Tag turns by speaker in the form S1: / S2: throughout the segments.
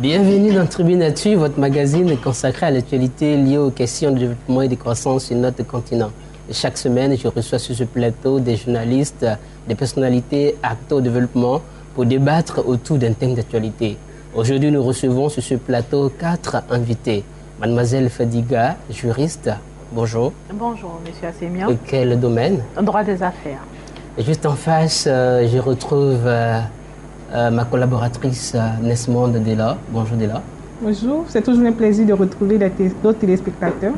S1: Bienvenue dans Tribune Actu, votre magazine consacré à l'actualité liée aux questions de développement et de croissance sur notre continent. Et chaque semaine, je reçois sur ce plateau des journalistes, des personnalités acteurs au développement pour débattre autour d'un thème d'actualité. Aujourd'hui, nous recevons sur ce plateau 4 invités. Mademoiselle Fadiga, juriste, bonjour.
S2: Bonjour, monsieur Assemia.
S1: Et quel domaine?
S2: Droit des affaires.
S1: Et juste en face, je retrouve ma collaboratrice Nesmonde Dela. Bonjour Dela.
S3: Bonjour, c'est toujours un plaisir de retrouver d'autres téléspectateurs.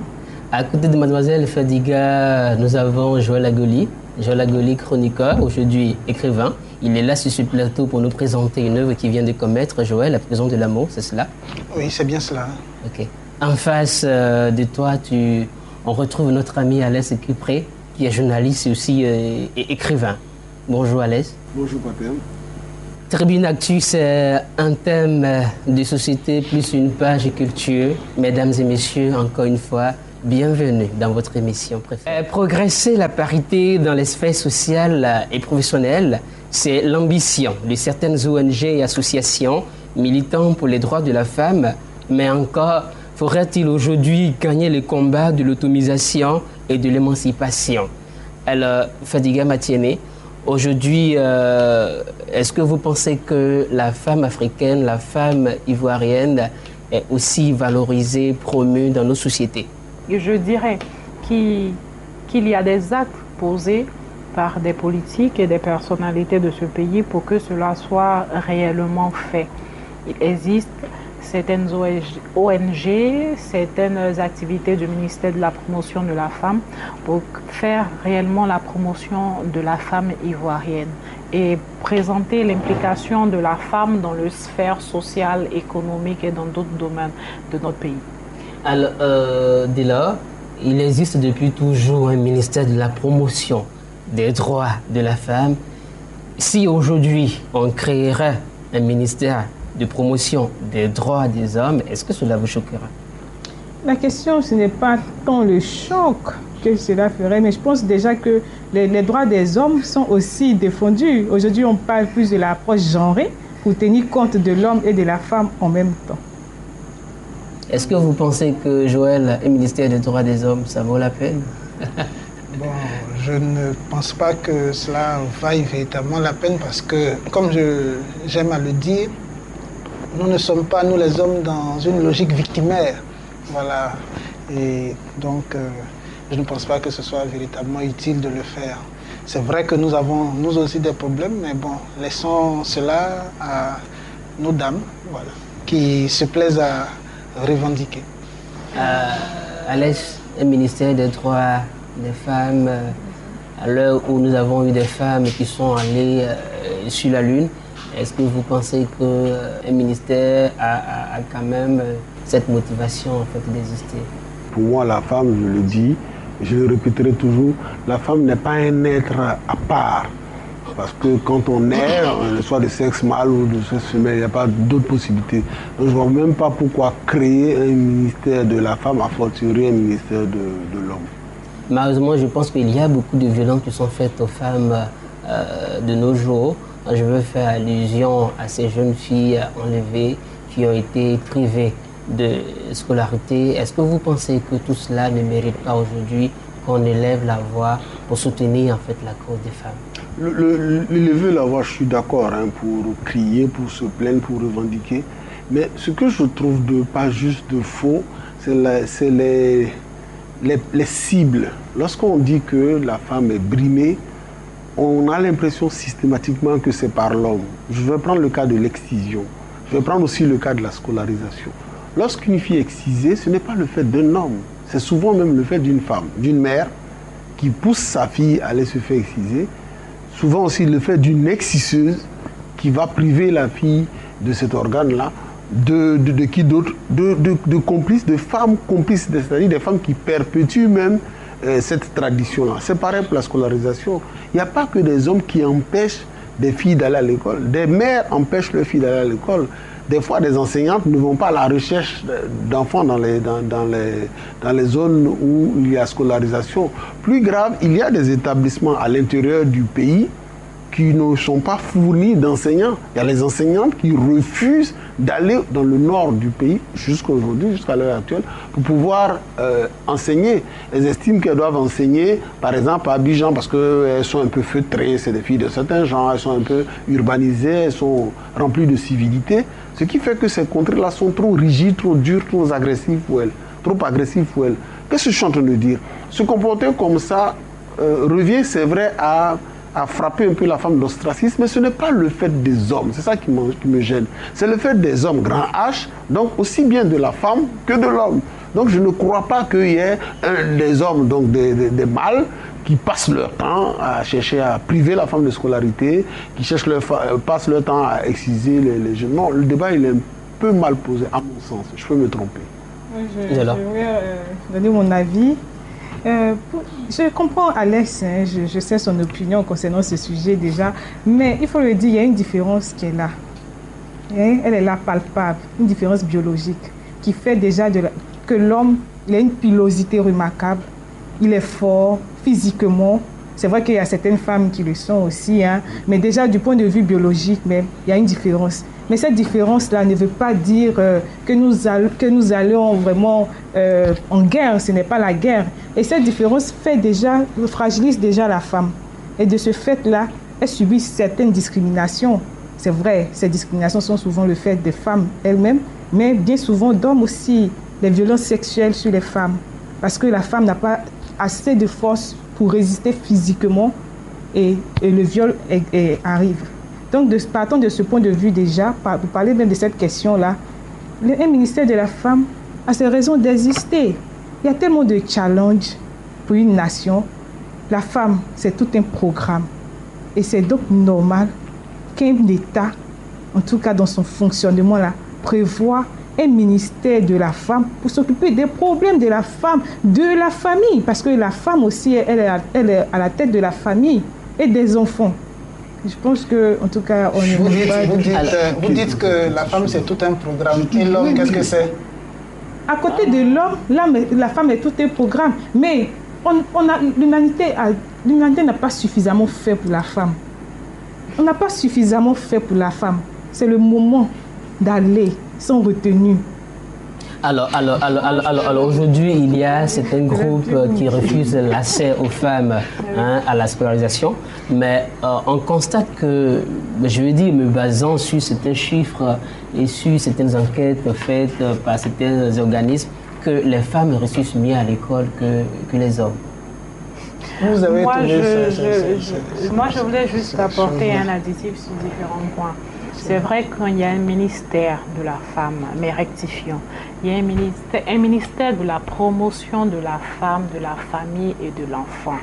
S1: À côté de Mademoiselle Fadiga, nous avons Joël Agoli. Joël Agoli, chroniqueur, aujourd'hui écrivain. Il est là sur ce plateau pour nous présenter une œuvre qui vient de commettre. Joël, La prison de l'amour, c'est cela?
S4: Oui, c'est bien cela.
S1: Ok. En face de toi, on retrouve notre ami Alès Cupré, qui est journaliste et aussi et écrivain. Bonjour Alès.
S5: Bonjour Papem.
S1: Tribune Actu, c'est un thème de société plus une page culture. Mesdames et messieurs, encore une fois, bienvenue dans votre émission préférée. Progresser la parité dans les sphères sociales et professionnelles, c'est l'ambition de certaines ONG et associations militant pour les droits de la femme. Mais encore, faudrait-il aujourd'hui gagner le combat de l'autonomisation et de l'émancipation? Alors, Fadiga Matiéné, aujourd'hui, est-ce que vous pensez que la femme africaine, la femme ivoirienne est aussi valorisée, promue dans nos sociétés?
S2: Je dirais qu'il y a des actes posés par des politiques et des personnalités de ce pays pour que cela soit réellement fait. Il existe certaines ONG, certaines activités du ministère de la promotion de la femme pour faire réellement la promotion de la femme ivoirienne et présenter l'implication de la femme dans le sphère sociale, économique et dans d'autres domaines de notre pays.
S1: Alors, dès lors, il existe depuis toujours un ministère de la promotion des droits de la femme. Si aujourd'hui on créerait un ministère de promotion des droits des hommes, est-ce que cela vous choquera?
S3: La question, ce n'est pas tant le choc que cela ferait, mais je pense déjà que les droits des hommes sont aussi défendus. Aujourd'hui, on parle plus de l'approche genrée pour tenir compte de l'homme et de la femme en même temps.
S1: Est-ce que vous pensez que Joël, un ministère des droits des hommes, ça vaut la peine?
S4: Bon, je ne pense pas que cela vaille véritablement la peine parce que, comme j'aime à le dire, nous ne sommes pas, nous les hommes, dans une logique victimaire. Voilà. Et donc, je ne pense pas que ce soit véritablement utile de le faire. C'est vrai que nous avons, nous aussi, des problèmes, mais bon, laissons cela à nos dames, voilà, qui se plaisent à revendiquer.
S1: Alès, un ministère des droits des femmes, à l'heure où nous avons eu des femmes qui sont allées sur la Lune, est-ce que vous pensez qu'un ministère a quand même cette motivation en fait d'exister?
S5: Pour moi, la femme, je le dis, je le répéterai toujours, la femme n'est pas un être à part. Parce que quand on est, soit de sexe mâle ou de sexe femelle, il n'y a pas d'autres possibilités. Donc je ne vois même pas pourquoi créer un ministère de la femme, a fortiori un ministère de l'homme.
S1: Malheureusement, je pense qu'il y a beaucoup de violences qui sont faites aux femmes de nos jours. Je veux faire allusion à ces jeunes filles enlevées qui ont été privées de scolarité. Est-ce que vous pensez que tout cela ne mérite pas aujourd'hui qu'on élève la voix pour soutenir en fait la cause des femmes?
S5: L'élever la voix, je suis d'accord, hein, pour crier, pour se plaindre, pour revendiquer. Mais ce que je trouve de pas juste, de faux, c'est les cibles. Lorsqu'on dit que la femme est brimée, on a l'impression systématiquement que c'est par l'homme. Je vais prendre le cas de l'excision. Je vais prendre aussi le cas de la scolarisation. Lorsqu'une fille est excisée, ce n'est pas le fait d'un homme. C'est souvent même le fait d'une femme, d'une mère qui pousse sa fille à aller se faire exciser. Souvent aussi le fait d'une exciseuse qui va priver la fille de cet organe-là. De qui d'autre? De complices, de femmes complices, c'est-à-dire des femmes qui perpétuent même cette tradition-là. C'est pareil pour la scolarisation. Il n'y a pas que des hommes qui empêchent des filles d'aller à l'école. Des mères empêchent leurs filles d'aller à l'école. Des fois, des enseignantes ne vont pas à la recherche d'enfants dans les zones où il y a scolarisation. Plus grave, il y a des établissements à l'intérieur du pays qui ne sont pas fournis d'enseignants. Il y a les enseignantes qui refusent d'aller dans le nord du pays jusqu'à aujourd'hui, jusqu'à l'heure actuelle, pour pouvoir enseigner. Elles estiment qu'elles doivent enseigner, par exemple, à Abidjan, parce qu'elles sont un peu feutrées, c'est des filles de certains genres, elles sont un peu urbanisées, elles sont remplies de civilité, ce qui fait que ces contrées-là sont trop rigides, trop dures, trop agressives pour elles. Qu'est-ce que je suis en train de dire? Se comporter comme ça revient, c'est vrai, à frapper un peu la femme d'ostracisme, mais ce n'est pas le fait des hommes, c'est ça qui me gêne. C'est le fait des hommes, grand H, donc aussi bien de la femme que de l'homme. Donc je ne crois pas qu'il y ait des hommes, donc des mâles, qui passent leur temps à chercher à priver la femme de scolarité, qui passent leur temps à exciser les jeunes. Non, le débat il est un peu mal posé, à mon sens, je peux me tromper.
S3: Je vais donner mon avis. Je comprends Alex, hein, je sais son opinion concernant ce sujet déjà, mais il faut le dire, il y a une différence qui est là. Hein, elle est là palpable, une différence biologique qui fait déjà que l'homme, il a une pilosité remarquable, il est fort physiquement. C'est vrai qu'il y a certaines femmes qui le sont aussi, hein, mais déjà du point de vue biologique même, il y a une différence. Mais cette différence-là ne veut pas dire que nous allons vraiment en guerre, ce n'est pas la guerre. Et cette différence fragilise déjà la femme. Et de ce fait-là, elle subit certaines discriminations. C'est vrai, ces discriminations sont souvent le fait des femmes elles-mêmes, mais bien souvent d'hommes aussi, les violences sexuelles sur les femmes. Parce que la femme n'a pas assez de force pour résister physiquement et le viol arrive. Donc, partant de ce point de vue déjà, pour parler même de cette question-là, un ministère de la femme a ses raisons d'exister. Il y a tellement de challenges pour une nation. La femme, c'est tout un programme. Et c'est donc normal qu'un État, en tout cas dans son fonctionnement-là, prévoit un ministère de la femme pour s'occuper des problèmes de la femme, de la famille. Parce que la femme aussi, elle est à la tête de la famille et des enfants. Je pense que, en tout cas,
S4: vous dites que la femme, c'est tout un programme. Et l'homme, qu'est-ce que c'est?
S3: À côté de l'homme, la femme est tout un programme. Mais l'humanité n'a pas suffisamment fait pour la femme. On n'a pas suffisamment fait pour la femme. C'est le moment d'aller sans retenue.
S1: Alors aujourd'hui, il y a certains groupes qui refusent l'accès aux femmes à la scolarisation, mais on constate que, je veux dire, me basant sur certains chiffres et sur certaines enquêtes faites par certains organismes, que les femmes réussissent mieux à l'école que les hommes.
S4: Vous avez
S2: moi, je voulais juste apporter un additif sur différents points. C'est vrai qu'il y a un ministère de la femme, mais rectifions. Il y a un ministère de la promotion de la femme, de la famille et de l'enfant.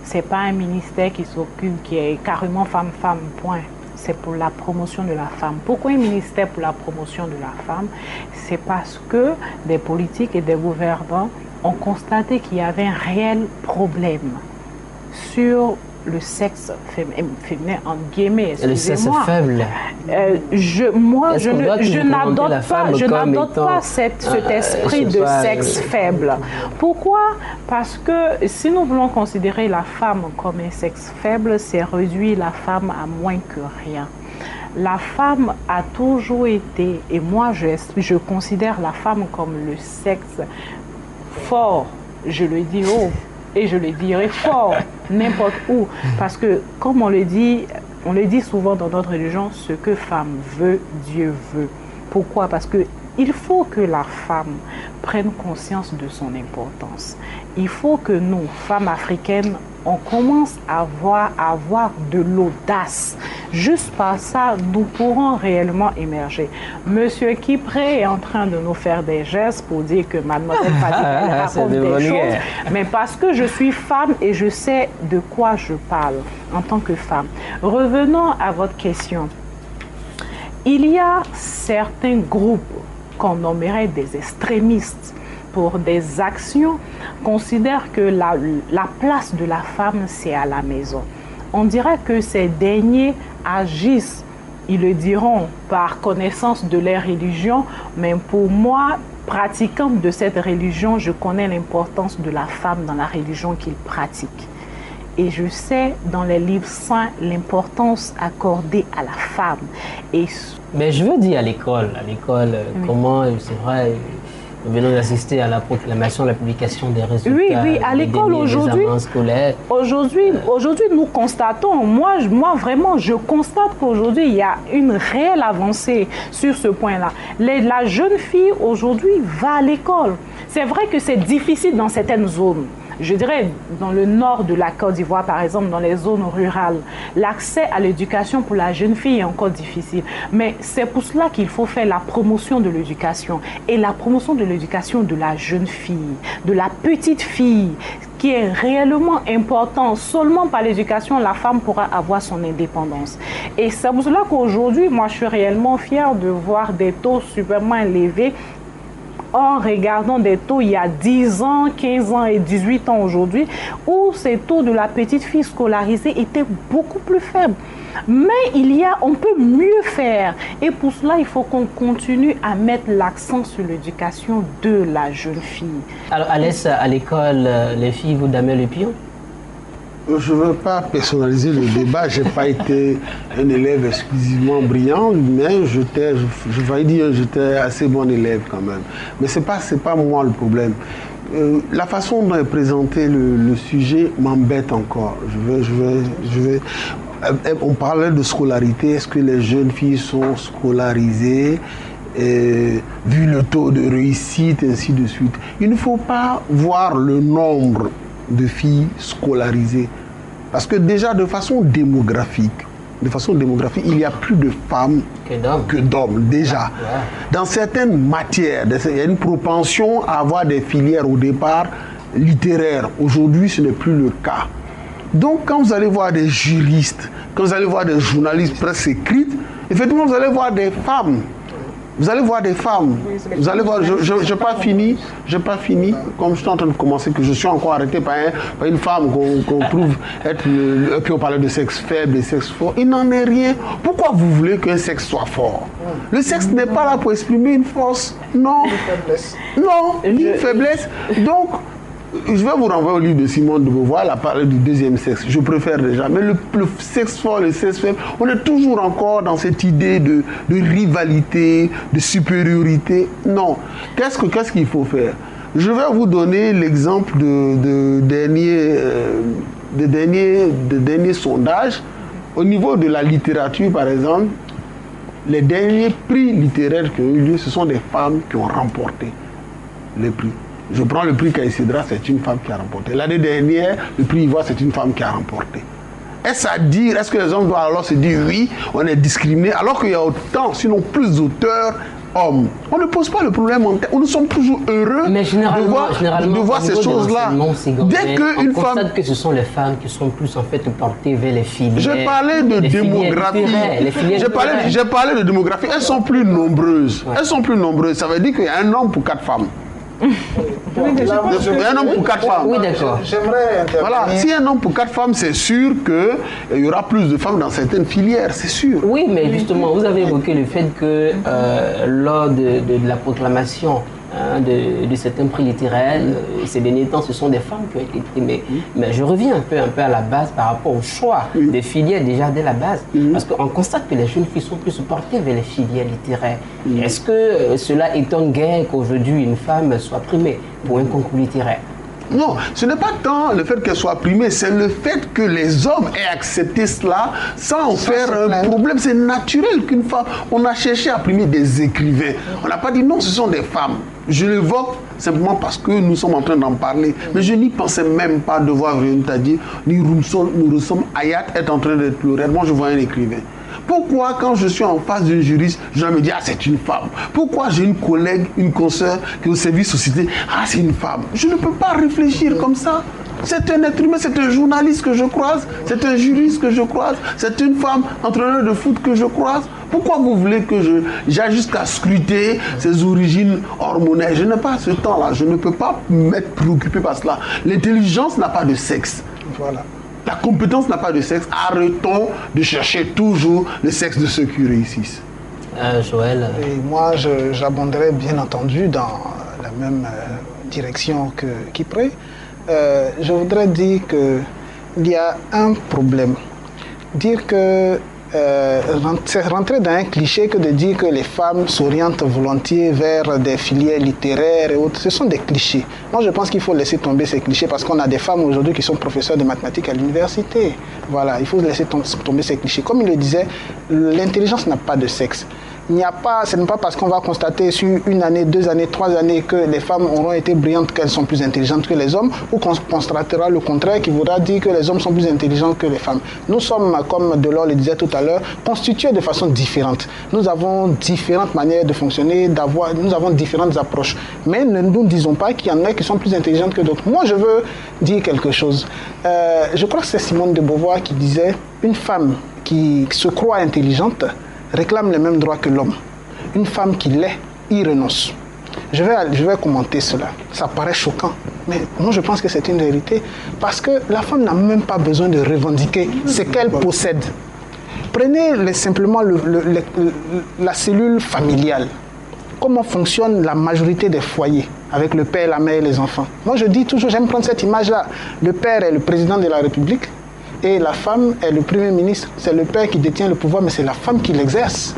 S2: Ce n'est pas un ministère qui s'occupe, qui est carrément femme-femme, point. C'est pour la promotion de la femme. Pourquoi un ministère pour la promotion de la femme? C'est parce que des politiques et des gouvernants ont constaté qu'il y avait un réel problème sur le sexe féminin, en guillemets,
S1: le sexe faible.
S2: Je n'adopte pas cet esprit de sexe faible. Pourquoi? Parce que si nous voulons considérer la femme comme un sexe faible, c'est réduire la femme à moins que rien. La femme a toujours été, et moi je considère la femme comme le sexe fort, je le dis haut. Et je le dirai fort, n'importe où. Parce que, comme on le dit souvent dans notre religion, ce que femme veut, Dieu veut. Pourquoi? Parce qu'il faut que la femme prenne conscience de son importance. Il faut que nous, femmes africaines, on commence à avoir de l'audace. Juste par ça, nous pourrons réellement émerger. Monsieur Kipré est en train de nous faire des gestes pour dire que mademoiselle Fadila raconte des choses, mais parce que je suis femme et je sais de quoi je parle en tant que femme. Revenons à votre question. Il y a certains groupes qu'on nommerait des extrémistes pour des actions, considèrent que la place de la femme, c'est à la maison. On dirait que ces derniers agissent, ils le diront, par connaissance de leur religion, mais pour moi, pratiquante de cette religion, je connais l'importance de la femme dans la religion qu'ils pratiquent. Et je sais dans les livres saints l'importance accordée à la femme.
S1: Mais je veux dire à l'école, comment, c'est vrai, nous venons d'assister à la proclamation, la publication des résultats.
S2: Oui, à l'école aujourd'hui. Aujourd'hui, nous constatons, moi vraiment, je constate qu'aujourd'hui, il y a une réelle avancée sur ce point-là. La jeune fille aujourd'hui va à l'école. C'est vrai que c'est difficile dans certaines zones. Je dirais, dans le nord de la Côte d'Ivoire, par exemple, dans les zones rurales, l'accès à l'éducation pour la jeune fille est encore difficile. Mais c'est pour cela qu'il faut faire la promotion de l'éducation. Et la promotion de l'éducation de la jeune fille, de la petite fille, qui est réellement important. Seulement par l'éducation, la femme pourra avoir son indépendance. Et c'est pour cela qu'aujourd'hui, moi, je suis réellement fière de voir des taux superment élevés en regardant des taux il y a 10 ans, 15 ans et 18 ans aujourd'hui, où ces taux de la petite fille scolarisée étaient beaucoup plus faibles. Mais on peut mieux faire. Et pour cela, il faut qu'on continue à mettre l'accent sur l'éducation de la jeune fille.
S1: Alors, Alès, à l'école, les filles vous damez le pion?
S5: Je ne veux pas personnaliser le débat. Je n'ai pas été un élève exclusivement brillant, mais j'étais assez bon élève quand même. Mais ce n'est pas moi le problème. La façon dont est présenté le sujet m'embête encore. On parlait de scolarité. Est-ce que les jeunes filles sont scolarisées vu le taux de réussite, ainsi de suite. Il ne faut pas voir le nombre de filles scolarisées. Parce que déjà, de façon démographique, il y a plus de femmes que d'hommes, déjà. Dans certaines matières, il y a une propension à avoir des filières au départ littéraires. Aujourd'hui, ce n'est plus le cas. Donc, quand vous allez voir des juristes, quand vous allez voir des journalistes presse écrite, effectivement, vous allez voir des femmes. Vous allez voir des femmes. Vous allez voir, je n'ai pas fini, comme je suis en train de commencer, que je suis encore arrêté par une femme qu'on trouve être puis on parlait de sexe faible et sexe fort. Il n'en est rien. Pourquoi vous voulez qu'un sexe soit fort? Le sexe n'est pas là pour exprimer une force. Non. Non, ni une faiblesse. Donc, je vais vous renvoyer au livre de Simone de Beauvoir, elle a parlé du deuxième sexe. Je préfère déjà. Mais le sexe fort, le sexe faible, on est toujours encore dans cette idée de rivalité, de supériorité. Non. Qu'est-ce qu'il faut faire? Je vais vous donner l'exemple de derniers sondages. Au niveau de la littérature, par exemple, les derniers prix littéraires qui ont eu lieu, ce sont des femmes qui ont remporté les prix. Je prends le prix Caïcédra, c'est une femme qui a remporté. L'année dernière, le prix Ivoire, c'est une femme qui a remporté. Est-ce que les hommes doivent alors se dire oui, on est discriminé, alors qu'il y a autant, sinon plus d'auteurs hommes? On ne pose pas le problème en tête. Nous sommes toujours heureux de voir ces choses-là. Dès qu'une femme...
S1: constate que ce sont les femmes qui sont plus en fait portées vers les filières.
S5: J'ai parlé de démographie. J'ai parlé de démographie. Elles sont plus nombreuses. Ouais. Elles sont plus nombreuses. Ça veut dire qu'il y a un homme pour 4 femmes. Un homme pour 4 femmes.
S1: Oui, d'accord.
S4: J'aimerais intervenir.
S5: Voilà, si un homme pour 4 femmes, c'est sûr qu'il y aura plus de femmes dans certaines filières, c'est sûr.
S1: Oui, mais justement, vous avez évoqué le fait que lors de la proclamation de certains prix littéraires, ces derniers temps, ce sont des femmes qui ont été primées. Mais je reviens un peu à la base par rapport au choix des filières déjà dès la base. Parce qu'on constate que les jeunes filles sont plus portées vers les filières littéraires. Est-ce que cela étonne guère qu'aujourd'hui une femme soit primée pour un concours littéraire?
S5: Non, ce n'est pas tant le fait qu'elle soit primée, c'est le fait que les hommes aient accepté cela sans en faire un problème. C'est naturel qu'une femme... On a cherché à primer des écrivains. On n'a pas dit non, ce sont des femmes. Je l'évoque simplement parce que nous sommes en train d'en parler. Mais je n'y pensais même pas de voir Véronica dire ni Roussom Hayat être en train d'être pleuré. Moi, je vois un écrivain. Pourquoi, quand je suis en face d'une juriste, je me dis, ah, c'est une femme? Pourquoi j'ai une collègue, une consoeur qui est au service société, ah, c'est une femme? Je ne peux pas réfléchir comme ça. C'est un être humain, c'est un journaliste que je croise, c'est un juriste que je croise, c'est une femme entraîneur de foot que je croise. Pourquoi vous voulez que j'aille jusqu'à scruter ses origines hormonales? Je n'ai pas ce temps-là, je ne peux pas m'être préoccupé par cela. L'intelligence n'a pas de sexe.
S4: Voilà.
S5: La compétence n'a pas de sexe. Arrêtons de chercher toujours le sexe de ceux qui réussissent.
S1: Joël.
S4: Et moi, j'abonderai bien entendu dans la même direction qu'Ipré. Je voudrais dire que il y a un problème. Dire que c'est rentrer dans un cliché que de dire que les femmes s'orientent volontiers vers des filières littéraires et autres. Ce sont des clichés. Moi, je pense qu'il faut laisser tomber ces clichés parce qu'on a des femmes aujourd'hui qui sont professeurs de mathématiques à l'université. Voilà, il faut laisser tomber ces clichés. Comme il le disait, l'intelligence n'a pas de sexe. Il n'y a pas, ce n'est pas parce qu'on va constater sur 1 année, 2 années, 3 années que les femmes auront été brillantes qu'elles sont plus intelligentes que les hommes, ou qu'on constatera le contraire qui voudra dire que les hommes sont plus intelligents que les femmes. Nous sommes, comme Delors le disait tout à l'heure, constitués de façon différente. Nous avons différentes manières de fonctionner, nous avons différentes approches. Mais ne nous disons pas qu'il y en a qui sont plus intelligentes que d'autres. Moi, je veux dire quelque chose. Je crois que c'est Simone de Beauvoir qui disait « Une femme qui se croit intelligente réclame les mêmes droits que l'homme. Une femme qui l'est, y renonce. » Je vais commenter cela. Ça paraît choquant, mais moi je pense que c'est une vérité. Parce que la femme n'a même pas besoin de revendiquer ce qu'elle possède. Prenez simplement la cellule familiale. Comment fonctionne la majorité des foyers avec le père, la mère et les enfants. Moi je dis toujours, j'aime prendre cette image-là. Le père est le président de la République. Et la femme est le Premier ministre. C'est le père qui détient le pouvoir, mais c'est la femme qui l'exerce.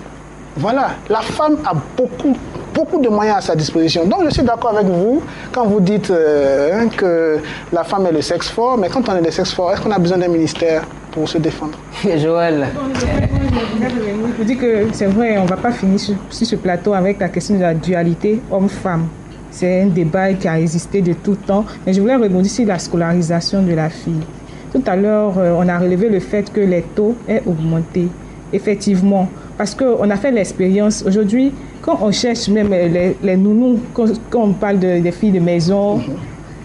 S4: Voilà. La femme a beaucoup de moyens à sa disposition. Donc, je suis d'accord avec vous quand vous dites que la femme est le sexe fort. Mais quand on est le sexe fort, est-ce qu'on a besoin d'un ministère pour se défendre?
S1: Joël.
S3: Je dis que c'est vrai, on ne va pas finir sur ce plateau avec la question de la dualité homme-femme. C'est un débat qui a existé de tout temps. Mais je voulais rebondir sur la scolarisation de la fille. Tout à l'heure, on a relevé le fait que les taux aient augmenté. Effectivement, parce qu'on a fait l'expérience. Aujourd'hui, quand on cherche même les nounous, quand on parle des filles de maison,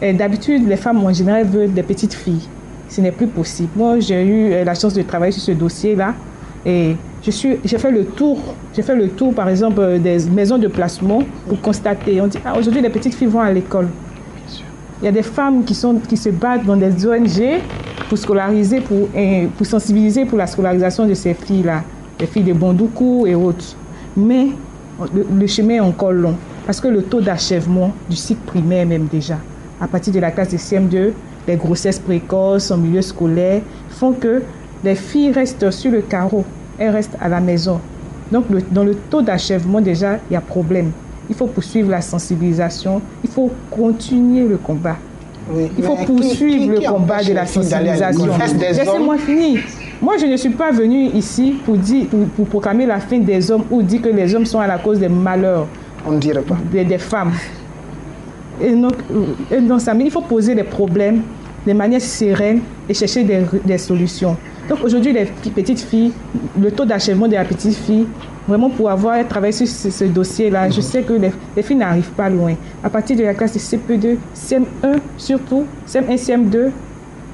S3: d'habitude, les femmes en général veulent des petites filles. Ce n'est plus possible. Moi, j'ai eu la chance de travailler sur ce dossier-là. Et j'ai fait le tour, par exemple, des maisons de placement pour constater. On dit, aujourd'hui, les petites filles vont à l'école. Il y a des femmes qui se battent dans des ONG pour scolariser, pour sensibiliser pour la scolarisation de ces filles-là, les filles de Bondoukou et autres. Mais le chemin est encore long, parce que le taux d'achèvement du cycle primaire même déjà, à partir de la classe de CM2, les grossesses précoces en milieu scolaire, font que les filles restent sur le carreau, elles restent à la maison. Donc dans le taux d'achèvement déjà, il y a problème. Il faut poursuivre la sensibilisation, il faut continuer le combat. Oui, il faut poursuivre le combat de la sensibilisation. Laissez-moi finir. Moi, je ne suis pas venue ici pour proclamer la fin des hommes ou dire que les hommes sont à la cause des malheurs.
S4: On ne dirait pas.
S3: Des femmes. Et donc, il faut poser des problèmes de manière sereine et chercher des solutions. Donc aujourd'hui, les petites filles, le taux d'achèvement de la petite fille, vraiment pour avoir travaillé sur ce dossier-là, je sais que les filles n'arrivent pas loin. À partir de la classe de CP2, CM1 surtout, CM1, CM2,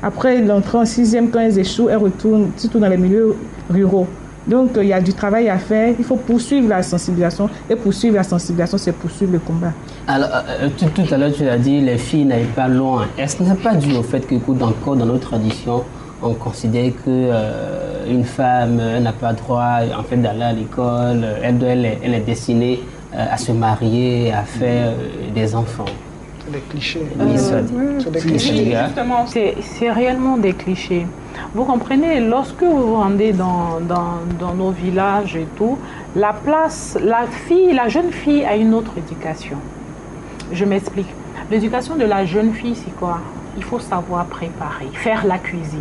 S3: après l'entrée en 6e, quand elles échouent, elles retournent surtout dans les milieux ruraux. Donc il y a du travail à faire, il faut poursuivre la sensibilisation. Et poursuivre la sensibilisation, c'est poursuivre le combat.
S1: Alors, tout à l'heure, tu l'as dit, les filles n'aillent pas loin. Est-ce que ce n'est pas dû au fait que, encore dans nos traditions, on considère qu'une femme n'a pas droit en fait, d'aller à l'école, elle est destinée à se marier, à faire des enfants?
S4: C'est des clichés.
S2: C'est des clichés. Justement, c'est réellement des clichés. Vous comprenez, lorsque vous vous rendez dans nos villages et tout, la jeune fille a une autre éducation. Je m'explique. L'éducation de la jeune fille, c'est quoi? Il faut savoir préparer, faire la cuisine.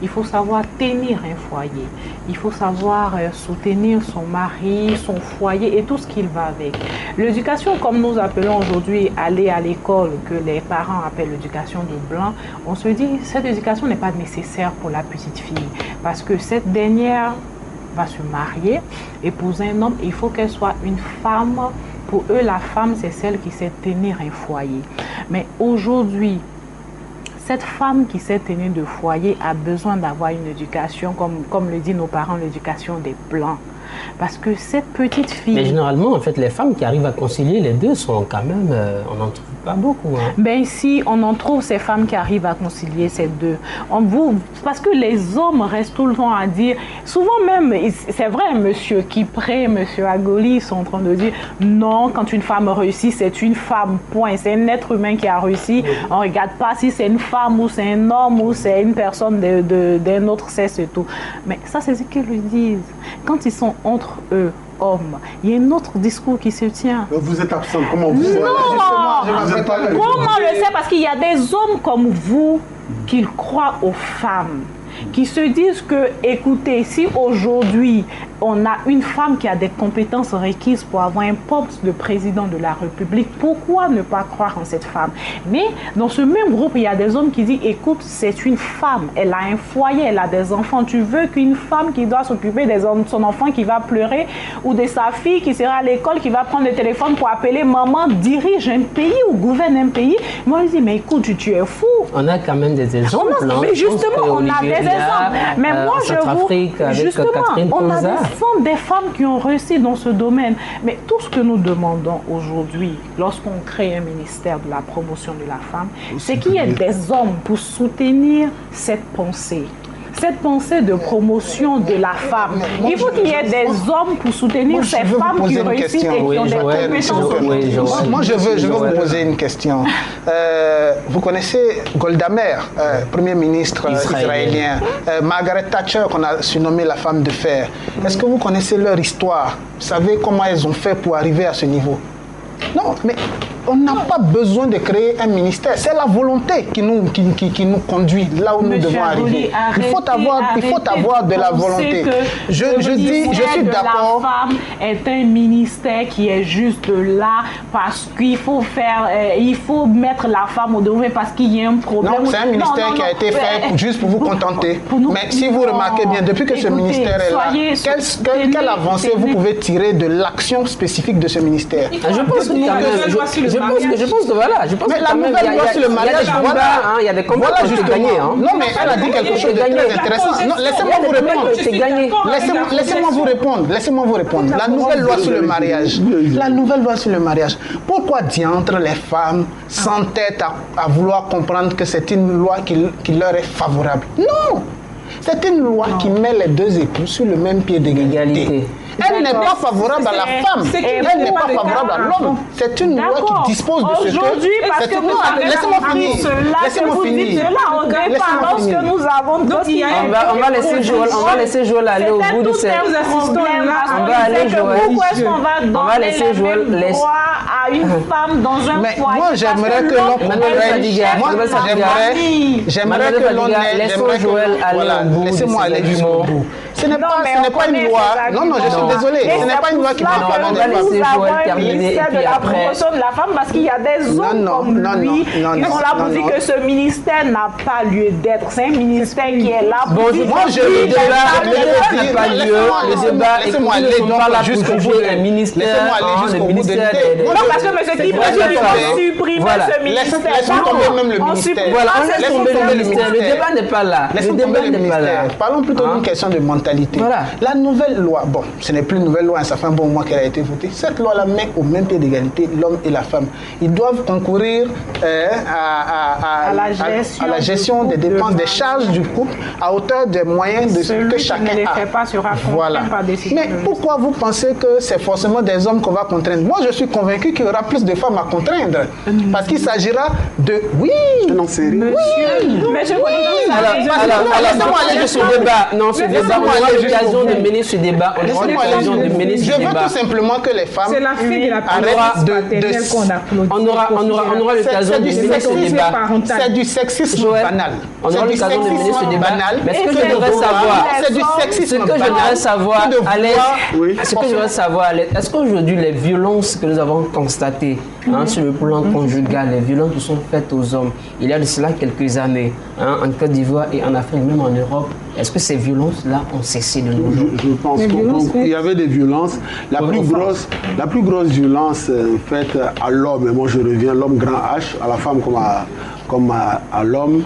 S2: Il faut savoir tenir un foyer. Il faut savoir soutenir son mari, son foyer et tout ce qu'il va avec. L'éducation, comme nous appelons aujourd'hui aller à l'école, que les parents appellent l'éducation de blanc, on se dit que cette éducation n'est pas nécessaire pour la petite fille. Parce que cette dernière va se marier, épouser un homme, il faut qu'elle soit une femme. Pour eux, la femme, c'est celle qui sait tenir un foyer. Mais aujourd'hui, cette femme qui sait tenir de foyer a besoin d'avoir une éducation, comme le disent nos parents, l'éducation des blancs. Parce que cette petite fille...
S1: Mais généralement, en fait, les femmes qui arrivent à concilier les deux sont quand même... on n'en trouve pas beaucoup. Hein.
S2: Ben ici, on en trouve ces femmes qui arrivent à concilier ces deux. Parce que les hommes restent tout le temps à dire... Souvent même, c'est vrai, monsieur Kipré, monsieur Agoli sont en train de dire non, quand une femme réussit, c'est une femme, point. C'est un être humain qui a réussi. On ne regarde pas si c'est une femme ou c'est un homme ou c'est une personne d'un autre sexe et tout. Mais ça, c'est ce qu'ils lui disent. Quand ils sont entre eux, hommes, il y a un autre discours qui se tient.
S5: Vous êtes absent, comment vous savez?
S2: Comment le sait? Parce qu'il y a des hommes comme vous qui croient aux femmes, qui se disent que, écoutez, si aujourd'hui on a une femme qui a des compétences requises pour avoir un poste de président de la République, pourquoi ne pas croire en cette femme? Mais dans ce même groupe, il y a des hommes qui disent, écoute, c'est une femme, elle a un foyer, elle a des enfants. Tu veux qu'une femme qui doit s'occuper de son enfant qui va pleurer ou de sa fille qui sera à l'école, qui va prendre le téléphone pour appeler maman, dirige un pays ou gouverne un pays? Moi, je dis, mais écoute, tu es fou.
S1: On a quand même des exemples.
S2: Mais justement, on a des exemples. Mais moi, je vous... Justement, on a des femmes qui ont réussi dans ce domaine. Mais tout ce que nous demandons aujourd'hui, lorsqu'on crée un ministère de la promotion de la femme, c'est qu'il y ait des hommes pour soutenir cette pensée. Cette pensée de promotion de la femme. Il faut qu'il y ait des hommes pour soutenir ces femmes qui réussissent et qui ont des compétences.
S4: Moi, je veux vous poser une question. Vous connaissez Golda Meir, Premier ministre israélien, Margaret Thatcher, qu'on a surnommée la femme de fer. Est-ce que vous connaissez leur histoire? Vous savez comment elles ont fait pour arriver à ce niveau? Non, mais on n'a pas besoin de créer un ministère. C'est la volonté qui nous conduit là où nous devons arriver. Il faut avoir de la volonté. Je suis d'accord.
S2: La femme est un ministère qui est juste là parce qu'il faut mettre la femme au devant parce qu'il y a un problème.
S4: Non, c'est un ministère qui a été fait juste pour vous contenter. Mais si vous remarquez bien, depuis que ce ministère est là, quelle avancée vous pouvez tirer de l'action spécifique de ce ministère?
S1: Je pense que voilà. Mais
S4: la nouvelle loi sur le mariage, voilà.
S1: Il y a des combats qui ont été gagnés.
S4: Non, mais elle a dit quelque chose de très intéressant. Non, laissez-moi vous répondre. Laissez-moi vous répondre. La nouvelle loi sur le mariage. La nouvelle loi sur le mariage. Pourquoi diantre les femmes s'entêtent à vouloir comprendre que c'est une loi qui leur est favorable? Non! C'est une loi qui met les deux époux sur le même pied d'égalité. Elle n'est pas favorable à la femme. Elle n'est pas favorable à l'homme. C'est une loi qui dispose de ce que...
S2: Aujourd'hui, parce que vous avez compris cela,
S4: laissez-moi finir.
S2: On ne regrette pas lorsque nous avons...
S1: On va laisser Joël aller au bout de ses... On va aller Joël.
S2: Pourquoi est-ce qu'on va donner le même droit à une femme dans un foyer?
S4: Moi, j'aimerais que l'on comprenne... J'aimerais que l'on ait...
S1: Laissons Joël aller au bout.
S4: Laissez-moi aller jusqu'au bout. Ce n'est pas une loi... Non, je suis désolé. Ce n'est pas une loi qui va
S1: on va laisser Joël terminer et puis après...
S2: promotion de la femme parce qu'il y a des hommes comme lui qui sont là pour dire que ce ministère n'a pas lieu d'être. C'est un ministère qui est là pour dire...
S4: Moi, le débat
S1: n'a pas lieu. Le débat,
S4: laissez-moi aller donc jusqu'au bout
S1: du ministère.
S4: Laissez-moi aller jusqu'au bout de l'idée.
S2: Non, parce que M. Kipré veut supprimer ce ministère.
S4: Laissons tomber même le ministère.
S1: Voilà, on laisse tomber le ministère. Le débat n'est pas là.
S4: Laissons tomber le ministère. Parlons plutôt d'une question de mentalité. La nouvelle loi, bon, ce n'est plus une nouvelle loi, ça fait un bon mois qu'elle a été votée. Cette loi-là met au même pied d'égalité l'homme et la femme. Ils doivent concourir à la gestion des dépenses, des charges du couple à hauteur des moyens de ce que chacun a. Voilà. Mais pourquoi vous pensez que c'est forcément des hommes qu'on va contraindre? Moi, je suis convaincu qu'il y aura plus de femmes à contraindre. Parce qu'il s'agira de... Oui.
S5: Non, c'est rien.
S1: Alors, laissez-moi aller sur ce débat. Non, ce débat, on aura l'occasion de mener ce débat.
S4: Je veux tout simplement que les femmes...
S3: C'est la fille de la puissance paternelle qu'on applaudit.
S1: On aura l'occasion de mener ce débat.
S4: C'est du sexisme banal.
S1: On aura l'occasion de mener ce débat. Mais ce que je voudrais savoir...
S4: C'est du sexisme banal.
S1: Ce que je voudrais savoir, Alex, est-ce qu'aujourd'hui, les violences que nous avons constatées sur le plan conjugal, les violences qui sont faites aux hommes, il y a de cela quelques années, en Côte d'Ivoire et en Afrique, même en Europe, est-ce que ces violences-là ont cessé de nos jours?
S5: Je pense qu'il y avait des violences. La plus grosse violence faite à l'homme, et moi je reviens, l'homme grand H, à la femme comme à l'homme,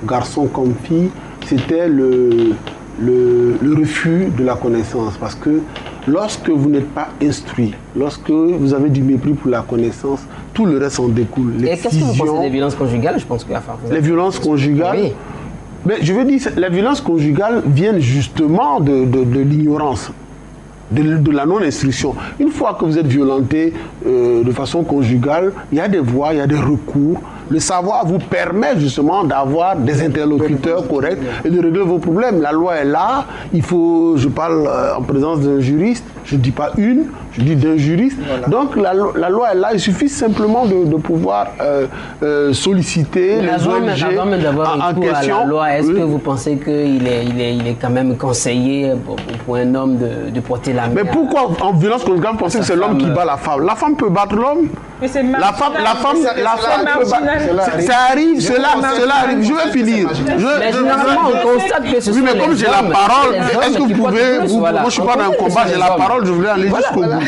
S5: garçon comme fille, c'était le refus de la connaissance. Parce que lorsque vous n'êtes pas instruit, lorsque vous avez du mépris pour la connaissance, tout le reste en découle.
S1: Et qu'est-ce que vous pensez des violences conjugales? Je pense que
S5: les violences conjugales, oui. Mais je veux dire, les violences conjugales viennent justement de l'ignorance, de la non-instruction. Une fois que vous êtes violenté de façon conjugale, il y a des voies, il y a des recours. Le savoir vous permet justement d'avoir des interlocuteurs corrects et de régler vos problèmes. La loi est là, il faut, je parle en présence d'un juriste, je ne dis pas une, je dis d'un juriste. Voilà. Donc la loi est là, il suffit simplement de pouvoir solliciter les ONG
S1: en question. À la loi, est-ce que vous pensez qu'il est quand même conseillé pour un homme de porter la main?
S5: Mais pourquoi en violence conjugale vous pensez que c'est l'homme qui bat la femme? La femme peut battre l'homme. La femme peut battre. Ça arrive, cela arrive. Je vais finir.
S1: Mais généralement, on constate que ce sont
S5: mais comme j'ai la parole, est-ce que vous pouvez... Moi, je ne suis pas dans un combat, j'ai la parole, je voulais aller jusqu'au bout.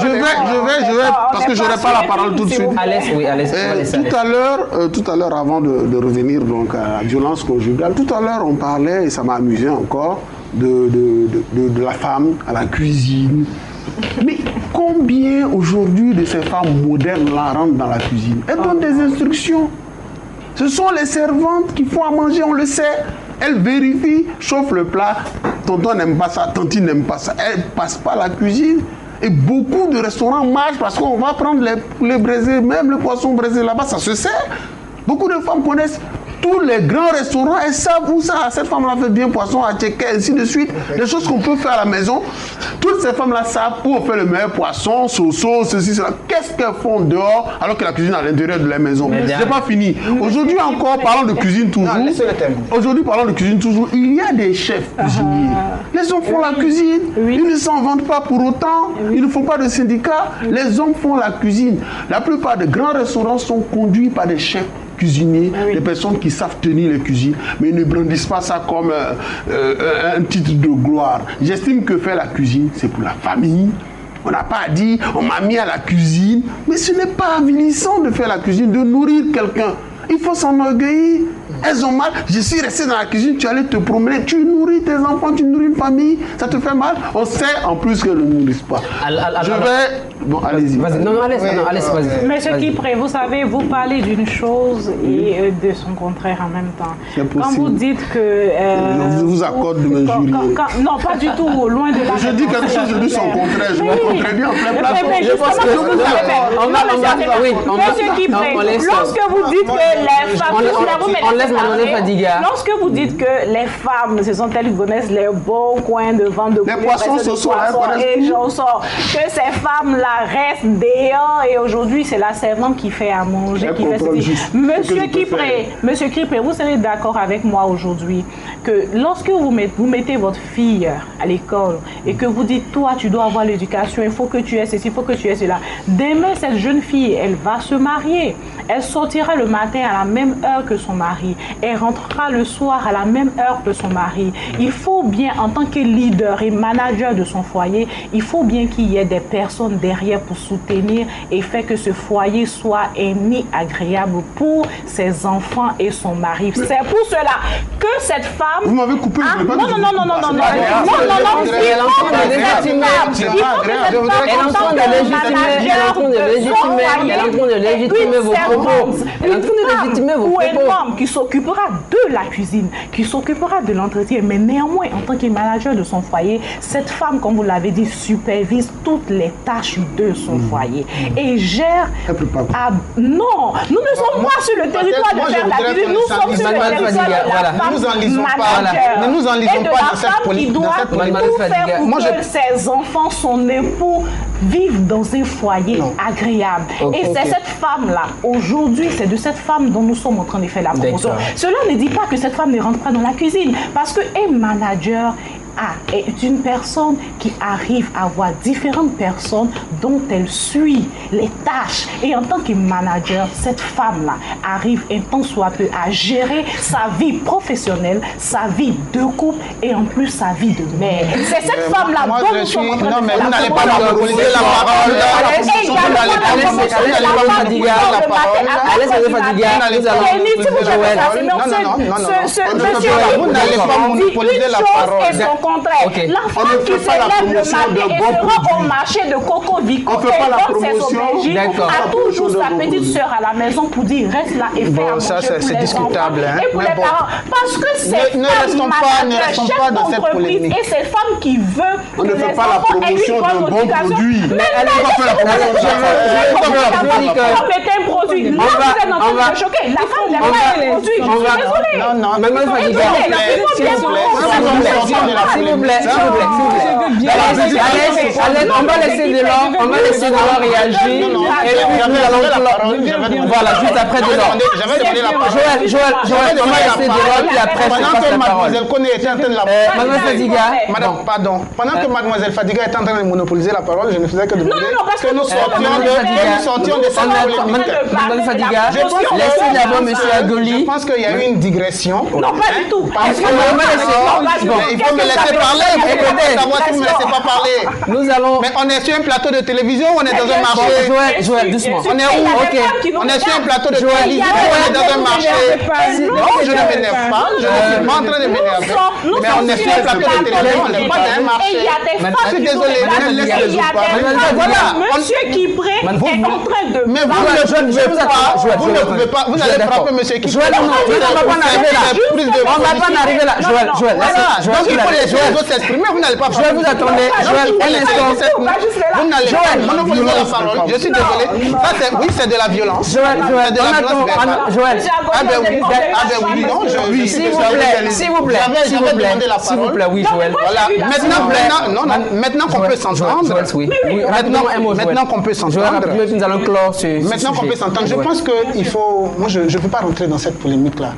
S5: Je vais, parce que je n'aurai pas la parole tout de suite. Tout à l'heure, avant de revenir donc à la violence conjugale, tout à l'heure, on parlait, et ça m'a amusé encore, de la femme à la cuisine. Mais combien aujourd'hui de ces femmes modernes-là rentrent dans la cuisine? Elles donnent des instructions. Ce sont les servantes qui font à manger, on le sait. Elles vérifient, chauffent le plat. Tonton n'aime pas ça, tantine n'aime pas ça. Elles ne passent pas à la cuisine. Et beaucoup de restaurants marchent parce qu'on va prendre les poulets braisés, même le poisson braisé là-bas, ça se sert. Beaucoup de femmes connaissent tous les grands restaurants, elles savent où ça. Cette femme-là fait bien poisson à Tchéké, ainsi de suite. Des choses qu'on peut faire à la maison. Toutes ces femmes-là savent où on fait le meilleur poisson, sauce, ceci, cela. Qu'est-ce qu'elles font dehors alors que la cuisine est à l'intérieur de la maison? C'est pas fini. Aujourd'hui encore, parlant de cuisine toujours. Aujourd'hui, parlant de cuisine toujours, il y a des chefs cuisiniers. Les hommes font la cuisine. Ils ne s'en vendent pas pour autant. Ils ne font pas de syndicat. Les hommes font la cuisine. La plupart des grands restaurants sont conduits par des chefs cuisiniers, des personnes qui savent tenir les cuisines, mais ils ne brandissent pas ça comme un titre de gloire. J'estime que faire la cuisine, c'est pour la famille. On n'a pas dit, on m'a mis à la cuisine, mais ce n'est pas avilissant de faire la cuisine, de nourrir quelqu'un. Il faut s'enorgueillir. Elles ont mal. Je suis resté dans la cuisine, tu allais te promener, tu nourris tes enfants, tu nourris une famille, ça te fait mal. On sait en plus qu'elles ne nourrissent pas. Je vais... Bon, allez-y.
S1: Vas-y, vas-y.
S2: Monsieur Kipré, vous savez, vous parlez d'une chose et de son contraire en même temps.
S5: C'est possible.
S2: Quand vous dites que...
S5: je vous accorde de me jurer.
S2: Non, pas du tout, loin de là.
S5: Je dis quelque chose, je dis son contraire. Je me contredis en plein plat.
S2: Je pense que Monsieur Kipré, lorsque vous dites que les femmes... Lorsque vous dites que les femmes, ce sont elles qui connaissent les bons coins de vente de
S5: les poissons, ce sont
S2: et j'en sors. Que ces femmes-là restent dehors et aujourd'hui, c'est la servante qui fait à manger, qui fait ceci. Monsieur Kipré, vous serez d'accord avec moi aujourd'hui que lorsque vous mettez votre fille à l'école et que vous dites, toi, tu dois avoir l'éducation, il faut que tu aies ceci, il faut que tu aies cela. Demain, cette jeune fille, elle va se marier. Elle sortira le matin à la même heure que son mari. Elle rentrera le soir à la même heure que son mari. Il faut bien, en tant que leader et manager de son foyer, il faut bien qu'il y ait des personnes derrière pour soutenir et faire que ce foyer soit un nid agréable pour ses enfants et son mari. C'est pour cela que cette femme...
S5: Vous m'avez coupé, je ne veux pas...
S2: Non. Ou un homme qui s'occupera de la cuisine, qui s'occupera de l'entretien, mais néanmoins, en tant que manager de son foyer, cette femme, comme vous l'avez dit, supervise toutes les tâches de son foyer et gère... Non, nous ne sommes pas sur le territoire de faire la cuisine, nous sommes sur le territoire de la femme manager.
S4: Ne nous enlisons pas dans cette
S2: politique. Qui doit tout faire pour que ses enfants, son époux, vivent dans un foyer agréable. Et c'est cette femme-là, aujourd'hui, c'est de cette femme dont nous sommes en train de faire la promotion. Cela ne dit pas que cette femme ne rentre pas dans la cuisine, parce qu'un manager est une personne qui arrive à voir différentes personnes dont elle suit les tâches. Et en tant que manager, cette femme-là arrive un tant soit peu à gérer sa vie professionnelle, sa vie de couple et en plus sa vie de mère. C'est cette femme-là dont nous sommes en train de faire la promotion.
S5: Non, mais vous n'allez pas la monopoliser la parole.
S4: Vous n'allez pas monopoliser la parole.
S6: Et son contraire. La femme qui se lève le matin et sera au marché de Coco Vico et donne ses aubergines a toujours sa petite sœur à la maison pour dire reste là et fais à manger pour les
S4: discutable,
S6: enfants et pour les parents. Parce que c'est
S4: ne restons pas dans cette polémique.
S6: Et cette femme qui veut
S5: on ne fait pas la promotion d'un bon produit.
S6: Mais elle ne fait pas la promotion. Un produit. Là, vous êtes en train de choquer. La femme n'aime pas les produits. Je suis désolée.
S1: Non, Mademoiselle Fadiga. S'il vous plaît. On va laisser Delors réagir. Et puis nous allons voilà, juste après Delors. Joël, on va laisser Delors, puis après je passe la parole. Mademoiselle Fadiga.
S4: Madame, pardon. Pendant que Mademoiselle Fadiga est en train de monopoliser la parole, je ne faisais que demander que nous sortions de cette polémique.
S1: Mademoiselle Fadiga, laissez d'abord M. Agoli.
S4: Je pense qu'il y a eu une digression.
S6: Non, pas du tout.
S4: Parce que il faut me laisser parler. Écoutez, savoir si vous ne me laissez pas parler.
S1: Nous allons.
S4: Mais on est sur un plateau de télévision ou on est dans un marché?
S1: Joël, doucement.
S4: On est où? Ok. On est sur un plateau de télévision ou on est dans un marché? Non, je ne m'énerve pas. Je ne suis pas en train de m'énerver. Mais on est sur un plateau de télévision, on n'est pas dans un marché. Je suis désolé.
S6: Voilà. Monsieur Kipré est en train de.
S4: Mais vous ne pouvez pas. Vous allez frapper Monsieur Kipré.
S1: Joël, on va pas en arriver là. Joël,
S4: donc il faut laisser les autres s'exprimer. Vous n'allez pas.
S1: Joël, vous attendez. Joël, un instant.
S4: Vous n'allez pas monopoliser la parole. Je suis désolé. Ça, oui, c'est de la violence.
S1: Joël, Joël.
S4: Ah ben oui, non,
S1: s'il vous plaît, oui, Joël.
S4: Voilà. Maintenant qu'on peut s'entendre. Maintenant qu'on peut s'entendre.
S1: Nous allons clore
S4: maintenant qu'on peut s'entendre. Je pense qu'il faut. Moi, je ne veux pas rentrer dans cette polémique-là.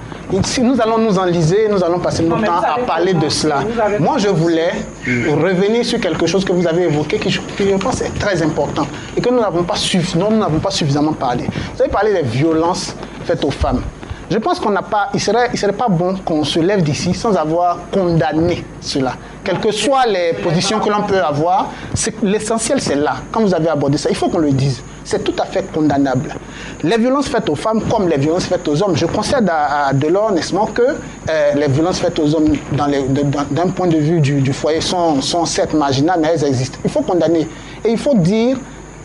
S4: Si nous allons nous enliser, nous allons passer notre temps à parler de cela. Moi, je voulais revenir sur quelque chose que vous avez évoqué, qui je pense est très important et que nous n'avons pas suffisamment parlé. Vous avez parlé des violences faites aux femmes. Je pense qu'il ne serait pas bon qu'on se lève d'ici sans avoir condamné cela. Quelles que soient les positions que l'on peut avoir, l'essentiel c'est là. Quand vous avez abordé ça, il faut qu'on le dise. C'est tout à fait condamnable. Les violences faites aux femmes comme les violences faites aux hommes, je concède à Delors honnêtement que les violences faites aux hommes d'un point de vue du foyer sont certes marginales, mais elles existent. Il faut condamner. Et il faut dire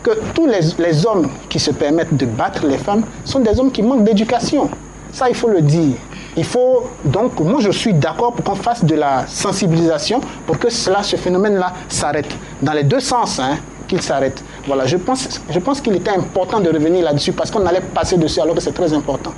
S4: que tous les hommes qui se permettent de battre les femmes sont des hommes qui manquent d'éducation. Ça, il faut le dire. Il faut donc, moi je suis d'accord pour qu'on fasse de la sensibilisation pour que ce phénomène-là s'arrête. Dans les deux sens, qu'il s'arrête. Voilà, je pense qu'il était important de revenir là-dessus parce qu'on allait passer dessus alors que c'est très important.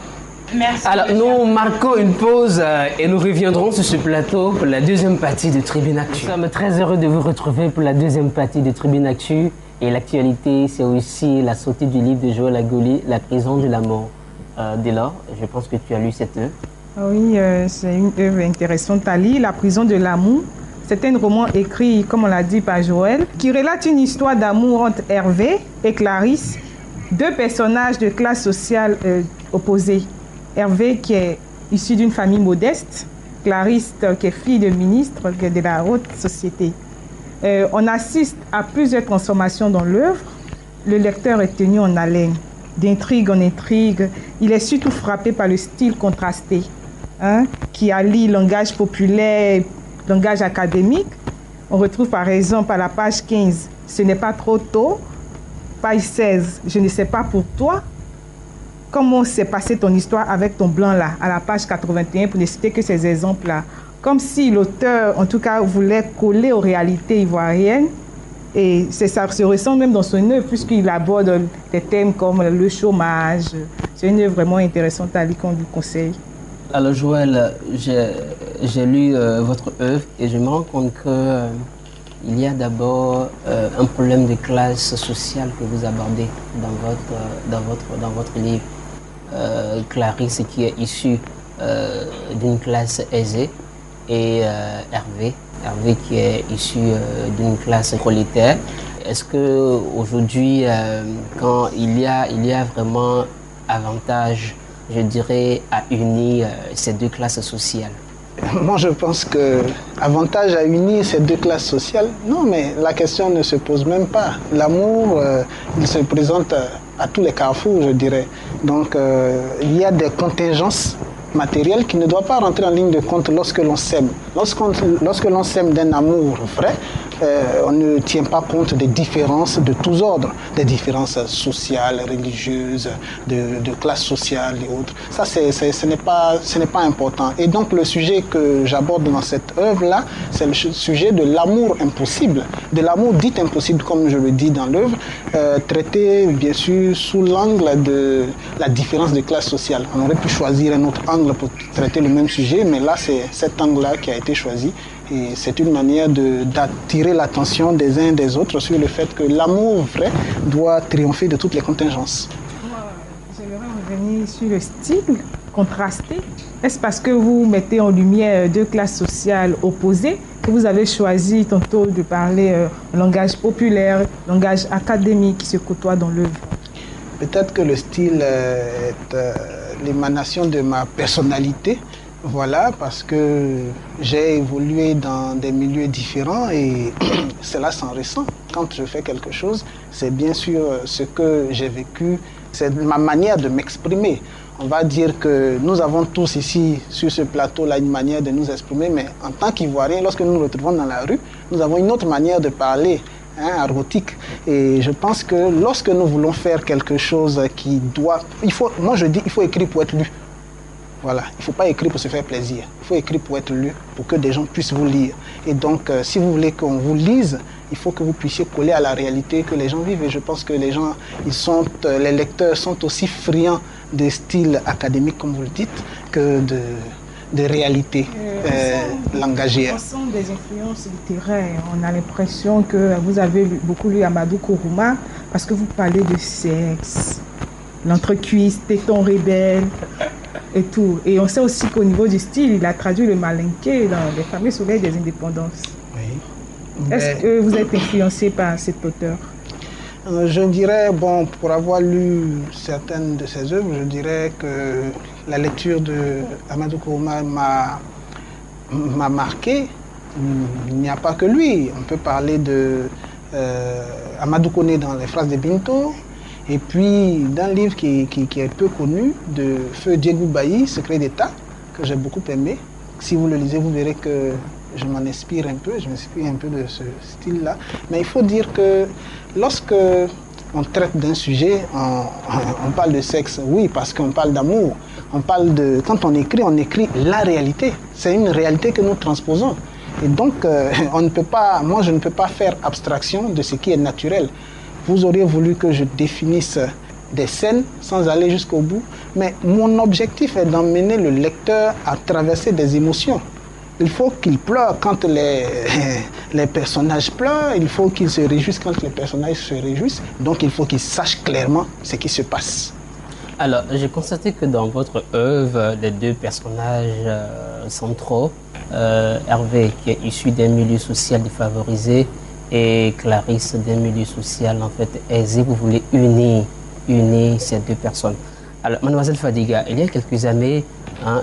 S6: Merci.
S1: Alors, nous marquons une pause et nous reviendrons sur ce plateau pour la deuxième partie de Tribune Actu. Nous sommes très heureux de vous retrouver pour la deuxième partie de Tribune Actu. Et l'actualité, c'est aussi la sortie du livre de Joël Agoli, La prison de la mort. Delors, je pense que tu as lu cette œuvre.
S3: Oui, c'est une œuvre intéressante à lire, La prison de l'amour. C'est un roman écrit, comme on l'a dit, par Joël, qui relate une histoire d'amour entre Hervé et Clarisse, deux personnages de classe sociale opposées. Hervé qui est issu d'une famille modeste, Clarisse qui est fille de ministre de la haute société. On assiste à plusieurs transformations dans l'œuvre. Le lecteur est tenu en haleine. D'intrigue en intrigue, il est surtout frappé par le style contrasté, qui allie langage populaire, langage académique. On retrouve par exemple à la page 15, ce n'est pas trop tôt. Page 16, je ne sais pas pour toi. Comment s'est passée ton histoire avec ton blanc là, à la page 81, pour ne citer que ces exemples-là. Comme si l'auteur, en tout cas, voulait coller aux réalités ivoiriennes. Et ça se ressent même dans son œuvre, puisqu'il aborde des thèmes comme le chômage. C'est une œuvre vraiment intéressante à lire qu'on vous conseille.
S1: Alors Joël, j'ai lu votre œuvre et je me rends compte qu'il y a d'abord un problème de classe sociale que vous abordez dans votre livre. Clarisse qui est issue d'une classe aisée et Hervé qui est issu d'une classe prolétaire. Est-ce que aujourd'hui, quand il y a vraiment avantage, je dirais, à unir ces deux classes sociales?
S4: moi je pense que avantage à unir ces deux classes sociales, non, mais la question ne se pose même pas. L'amour, il se présente à tous les carrefours, je dirais. Donc il y a des contingences matérielles qui ne doivent pas rentrer en ligne de compte lorsque l'on s'aime. Lorsque l'on s'aime d'un amour vrai, on ne tient pas compte des différences de tous ordres, des différences sociales, religieuses, de classe sociale et autres. Ça, ce n'est pas important. Et donc, le sujet que j'aborde dans cette œuvre-là, c'est le sujet de l'amour impossible, de l'amour dit impossible, comme je le dis dans l'œuvre, traité, bien sûr, sous l'angle de la différence de classe sociale. On aurait pu choisir un autre angle pour traiter le même sujet, mais là, c'est cet angle-là qui a été choisi. Et c'est une manière d'attirer l'attention des uns et des autres sur le fait que l'amour vrai doit triompher de toutes les contingences.
S3: J'aimerais revenir sur le style contrasté. Est-ce parce que vous mettez en lumière deux classes sociales opposées que vous avez choisi tantôt de parler langage populaire, langage académique qui se côtoient dans l'œuvre?
S4: Peut-être que le style est l'émanation de ma personnalité. Voilà, parce que j'ai évolué dans des milieux différents et cela s'en ressent. Quand je fais quelque chose, c'est bien sûr ce que j'ai vécu, c'est ma manière de m'exprimer. On va dire que nous avons tous ici, sur ce plateau-là, une manière de nous exprimer, mais en tant qu'Ivoiriens, lorsque nous nous retrouvons dans la rue, nous avons une autre manière de parler, argotique. Et je pense que lorsque nous voulons faire quelque chose qui doit... moi je dis, il faut écrire pour être lu. Voilà, il ne faut pas écrire pour se faire plaisir, il faut écrire pour être lu, pour que des gens puissent vous lire. Et donc, si vous voulez qu'on vous lise, il faut que vous puissiez coller à la réalité que les gens vivent. Et je pense que les gens, les lecteurs sont aussi friands de style académique, comme vous le dites, que de réalité langagière.
S3: Ce sont des influences littéraires. On a l'impression que vous avez beaucoup lu Amadou Kourouma parce que vous parlez de sexe, l'entrecuisse, téton rebelle et tout. Et on sait aussi qu'au niveau du style, il a traduit le Malinké dans Les fameux soleils des indépendances. Oui. Est-ce que vous êtes influencé par cet auteur?
S4: Je dirais, bon, pour avoir lu certaines de ses œuvres, je dirais que la lecture de Amadou Kourouma m'a marqué. Il n'y a pas que lui. On peut parler de Amadou Koné dans Les phrases de Binto. Et puis, d'un livre qui est peu connu, de Feu Diego Bailly, Secret d'État, que j'ai beaucoup aimé. Si vous le lisez, vous verrez que je m'en inspire un peu, je m'inspire un peu de ce style-là. Mais il faut dire que lorsque on traite d'un sujet, on parle de sexe, oui, parce qu'on parle d'amour. Quand on écrit la réalité. C'est une réalité que nous transposons. Et donc, moi, je ne peux pas faire abstraction de ce qui est naturel. Vous auriez voulu que je définisse des scènes sans aller jusqu'au bout, mais mon objectif est d'emmener le lecteur à traverser des émotions. Il faut qu'il pleure quand les personnages pleurent, il faut qu'il se réjouisse quand les personnages se réjouissent, donc il faut qu'il sache clairement ce qui se passe.
S1: Alors, j'ai constaté que dans votre œuvre, les deux personnages centraux, Hervé, qui est issu d'un milieu social défavorisé, et Clarisse d'un milieu social en fait aisé, vous voulez unir ces deux personnes. Alors, mademoiselle Fadiga, il y a quelques années,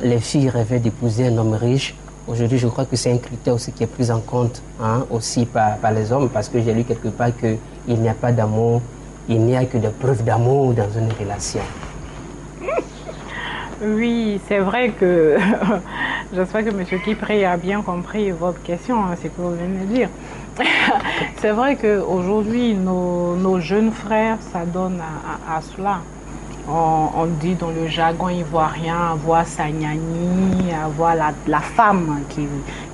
S1: les filles rêvaient d'épouser un homme riche. Aujourd'hui, je crois que c'est un critère aussi qui est pris en compte aussi par les hommes, parce que j'ai lu quelque part qu'il n'y a pas d'amour, il n'y a que des preuves d'amour dans une relation.
S2: Oui, c'est vrai que j'espère que M. Kipré a bien compris votre question, c'est ce que vous venez de dire. C'est vrai qu'aujourd'hui, nos jeunes frères s'adonnent à cela. On dit dans le jargon ivoirien, avoir sa gnani, avoir la femme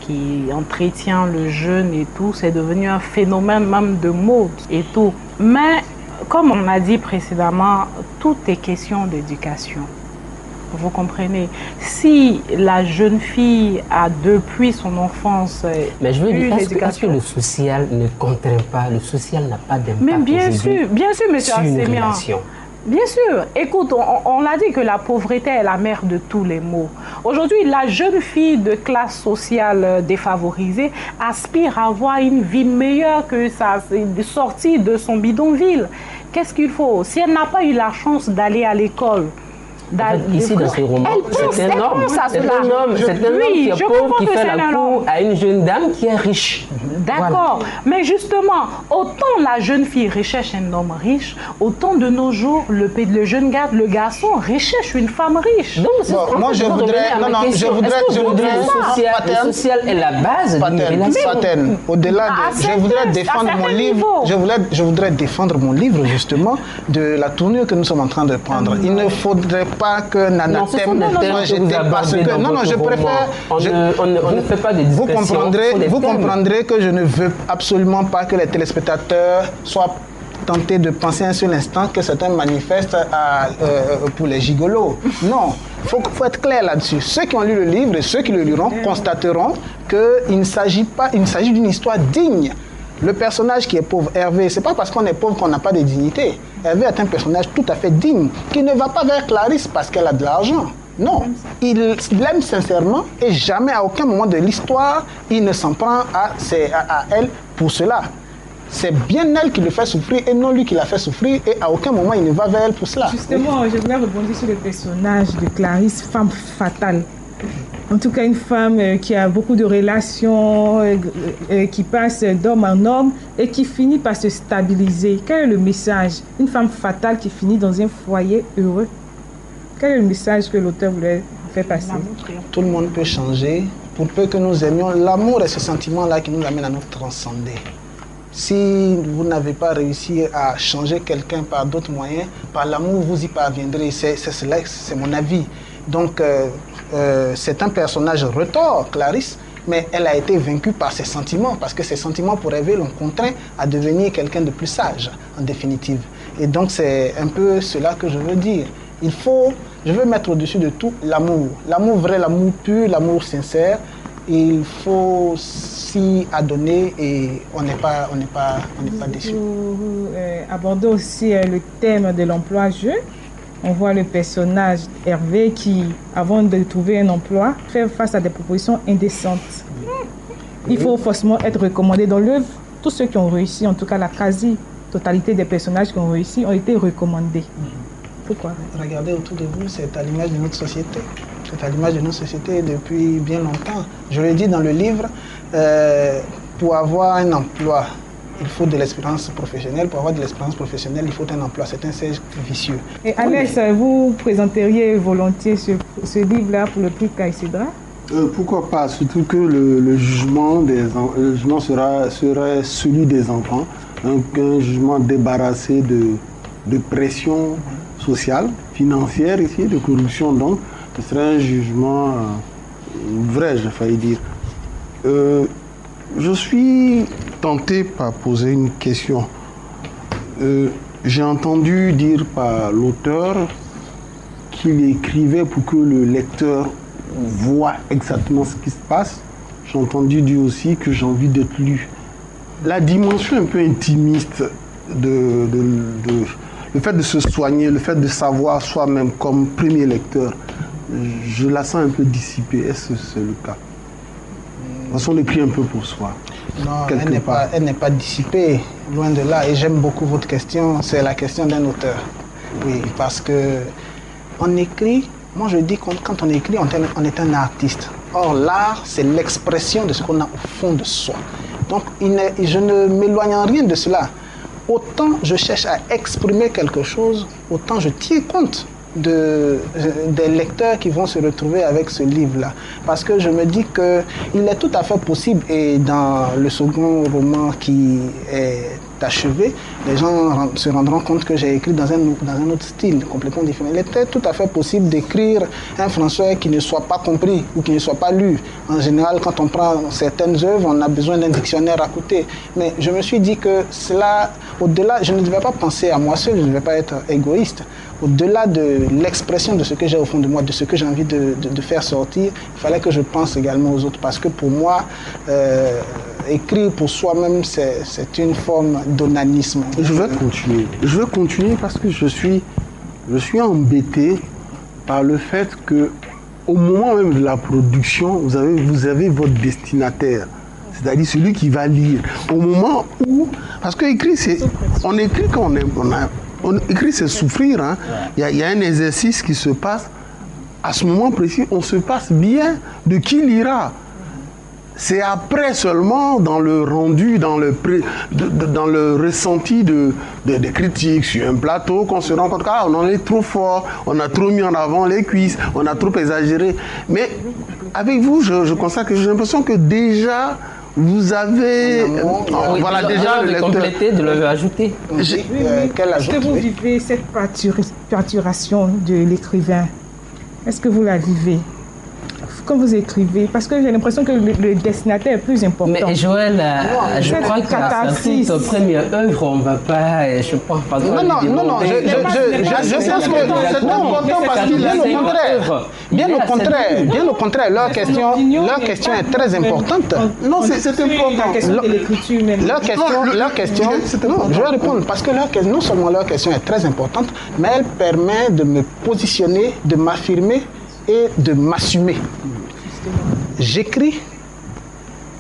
S2: qui entretient le jeune et tout. C'est devenu un phénomène même de mode et tout. Mais comme on a dit précédemment, tout est question d'éducation. Vous comprenez? Si la jeune fille a depuis son enfance
S1: mais je veux dire, est-ce que le social ne contraint pas? Le social n'a pas d'impact.
S2: Mais bien sûr, monsieur Assémian. Bien sûr. Écoute, on a dit que la pauvreté est la mère de tous les maux. Aujourd'hui, la jeune fille de classe sociale défavorisée aspire à avoir une vie meilleure que sa sortie de son bidonville. Qu'est-ce qu'il faut? Si elle n'a pas eu la chance d'aller à l'école,
S1: Ici, dans ce roman, c'est un homme qui est pauvre, qui fait la cour à une jeune dame qui est riche.
S2: D'accord. Voilà. Mais justement, autant la jeune fille recherche un homme riche, autant de nos jours, le jeune gars, le garçon recherche une femme riche.
S1: Donc, moi, je voudrais... Le social est la base d'une relation.
S4: Au-delà de... Je voudrais défendre mon livre. Je voudrais défendre mon livre, justement, de la tournure que nous sommes en train de prendre. Il ne faudrait pas que Nana Thème soit jeté parce que... Non, je préfère...
S1: On ne fait pas de discussion.
S4: Vous comprendrez que je ne veux absolument pas que les téléspectateurs soient tentés de penser un seul instant que certains manifestent pour les gigolos. Non, il faut être clair là-dessus. Ceux qui ont lu le livre et ceux qui le liront constateront qu'il s'agit d'une histoire digne. Le personnage qui est pauvre, Hervé, c'est pas parce qu'on est pauvre qu'on n'a pas de dignité. Hervé est un personnage tout à fait digne, qui ne va pas vers Clarisse parce qu'elle a de l'argent. Non, il l'aime sincèrement et jamais, à aucun moment de l'histoire, il ne s'en prend à elle pour cela. C'est bien elle qui le fait souffrir et non lui qui la fait souffrir et à aucun moment il ne va vers elle pour cela.
S3: Justement, je voulais rebondir sur le personnage de Clarisse, femme fatale. En tout cas, une femme qui a beaucoup de relations, qui passe d'homme en homme et qui finit par se stabiliser. Quel est le message? Une femme fatale qui finit dans un foyer heureux. Quel est le message que l'auteur voulait faire passer?
S4: Tout le monde peut changer. Pour peu que nous aimions, l'amour est ce sentiment-là qui nous amène à nous transcender. Si vous n'avez pas réussi à changer quelqu'un par d'autres moyens, par l'amour, vous y parviendrez. C'est mon avis. Donc, c'est un personnage retors, Clarisse, mais elle a été vaincue par ses sentiments, parce que ses sentiments pour Hervé l'ont contraint à devenir quelqu'un de plus sage, en définitive. Et donc, c'est un peu cela que je veux dire. Je veux mettre au-dessus de tout l'amour. L'amour vrai, l'amour pur, l'amour sincère. Il faut s'y adonner et on n'est pas déçu.
S3: Vous abordez aussi le thème de l'emploi jeune. On voit le personnage Hervé qui, avant de trouver un emploi, fait face à des propositions indécentes. Il faut forcément être recommandé dans l'œuvre. Tous ceux qui ont réussi, en tout cas la quasi-totalité des personnages qui ont réussi, ont été recommandés. Pourquoi?
S4: Regardez autour de vous, c'est à l'image de notre société. C'est à l'image de notre société depuis bien longtemps. Je le dis dans le livre, pour avoir un emploi, il faut de l'expérience professionnelle. Pour avoir de l'expérience professionnelle, il faut un emploi. C'est un cercle vicieux.
S3: Et Alex, vous présenteriez volontiers ce livre-là pour le prix Caïcédra?
S5: Pourquoi pas? Surtout que le jugement serait celui des enfants. Donc, un jugement débarrassé de pression sociale, financière ici, de corruption. Donc, ce serait un jugement vrai, j'ai failli dire. Je suis tenté par poser une question. J'ai entendu dire par l'auteur qu'il écrivait pour que le lecteur voit exactement ce qui se passe. J'ai entendu dire aussi que j'ai envie d'être lu. La dimension un peu intimiste le fait de se soigner, le fait de savoir soi-même comme premier lecteur, je la sens un peu dissipée. Est-ce que c'est le cas? De toute façon, on écrit un peu pour soi.
S4: Non, elle n'est pas dissipée, loin de là. Et j'aime beaucoup votre question, c'est la question d'un auteur. Oui, parce que on écrit, moi je dis que quand on écrit, on est un artiste. Or, l'art, c'est l'expression de ce qu'on a au fond de soi. Donc, je ne m'éloigne en rien de cela. Autant je cherche à exprimer quelque chose, autant je tiens compte des lecteurs qui vont se retrouver avec ce livre-là. Parce que je me dis qu'il est tout à fait possible, et dans le second roman qui est achevé, les gens se rendront compte que j'ai écrit dans un autre style complètement différent. Il était tout à fait possible d'écrire un français qui ne soit pas compris ou qui ne soit pas lu. En général, quand on prend certaines œuvres, on a besoin d'un dictionnaire à côté. Mais je me suis dit que cela, au-delà, je ne devais pas penser à moi seul, je ne devais pas être égoïste. Au-delà de l'expression de ce que j'ai au fond de moi, de ce que j'ai envie de faire sortir, il fallait que je pense également aux autres. Parce que pour moi, écrire pour soi-même, c'est une forme d'onanisme.
S5: Je vais continuer parce que je suis embêté par le fait que au moment même de la production, vous avez votre destinataire, c'est-à-dire celui qui va lire. Au moment où, parce que écrire, on écrit quand écrit, c'est souffrir. Hein. Il y a un exercice qui se passe. À ce moment précis, on se passe bien de qui lira. C'est après seulement, dans le rendu, dans le ressenti de critiques sur un plateau, qu'on se rend compte qu'on en est trop fort, on a trop mis en avant les cuisses, on a trop exagéré. Mais avec vous, je constate que j'ai l'impression que déjà, vous avez...
S1: voilà, déjà, de compléter, de le ajouter.
S3: Est-ce que vous vivez cette perturbation de l'écrivain? Est-ce que vous la vivez quand vous écrivez? Parce que j'ai l'impression que le destinataire est plus important.
S1: Mais Joël, je crois que sa toute première œuvre, on ne va pas... Je pense pas...
S4: Non, je pense que c'est important parce qu'il est au contraire. Bien au contraire, leur question est très importante.
S5: Non, c'est important.
S4: Leur question, non, je vais répondre parce que non seulement leur question est très importante, mais elle permet de me positionner, de m'affirmer et de m'assumer. J'écris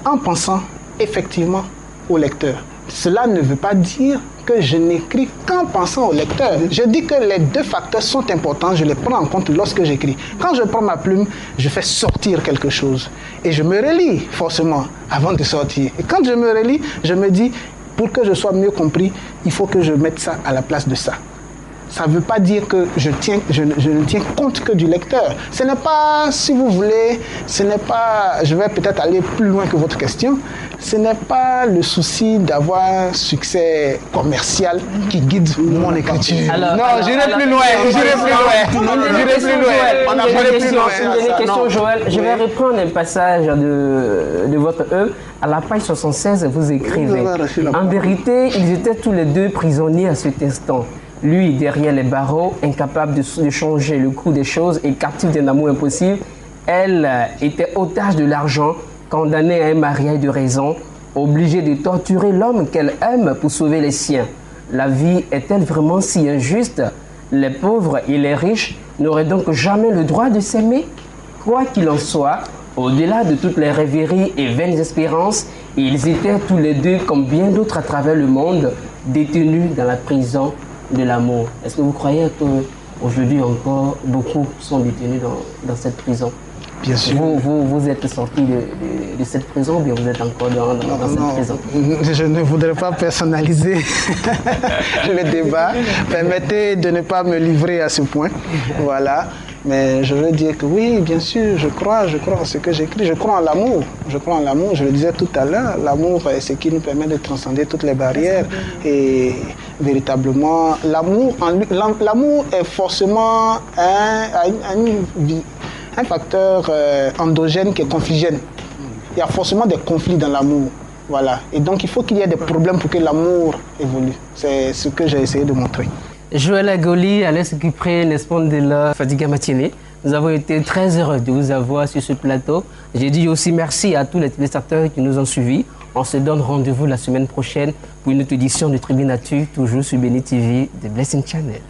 S4: en pensant effectivement au lecteur. Cela ne veut pas dire que je n'écris qu'en pensant au lecteur. Je dis que les deux facteurs sont importants, je les prends en compte lorsque j'écris. Quand je prends ma plume, je fais sortir quelque chose. Et je me relis forcément avant de sortir. Et quand je me relis, je me dis, pour que je sois mieux compris, il faut que je mette ça à la place de ça. Ça ne veut pas dire que je ne tiens compte que du lecteur. Ce n'est pas, si vous voulez, ce n'est pas, je vais peut-être aller plus loin que votre question, ce n'est pas le souci d'avoir un succès commercial qui guide mon écriture.
S1: Alors,
S4: j'irai plus loin.
S1: On a pas plus loin. Une question, Joël. Je vais reprendre un passage de votre œuvre. À la page 76, vous écrivez, en vérité, ils étaient tous les deux prisonniers à cet instant. Lui, derrière les barreaux, incapable de changer le cours des choses et captif d'un amour impossible. Elle était otage de l'argent, condamnée à un mariage de raison, obligée de torturer l'homme qu'elle aime pour sauver les siens. La vie est-elle vraiment si injuste? Les pauvres et les riches n'auraient donc jamais le droit de s'aimer? Quoi qu'il en soit, au-delà de toutes les rêveries et vaines espérances, ils étaient tous les deux, comme bien d'autres à travers le monde, détenus dans la prison de l'amour. Est-ce que vous croyez qu'aujourd'hui encore, beaucoup sont détenus dans cette prison?
S4: Bien sûr.
S1: Vous êtes sorti de cette prison ou bien vous êtes encore dans cette prison?
S4: Je ne voudrais pas personnaliser le débat. Permettez de ne pas me livrer à ce point. Voilà. Mais je veux dire que oui, bien sûr, je crois en ce que j'écris. Je crois en l'amour. Je le disais tout à l'heure. L'amour est ce qui nous permet de transcender toutes les barrières. Et véritablement, l'amour est forcément un facteur endogène qui est confligène. Il y a forcément des conflits dans l'amour. Voilà. Et donc, il faut qu'il y ait des problèmes pour que l'amour évolue. C'est ce que j'ai essayé de montrer.
S1: Joël Agoli, Alex Cupré, Nesponde de la Fadiga Matinée. Nous avons été très heureux de vous avoir sur ce plateau. J'ai dit aussi merci à tous les téléspectateurs qui nous ont suivis. On se donne rendez-vous la semaine prochaine pour une autre édition de Tribune Actu, toujours sur Béni TV de Blessing Channel.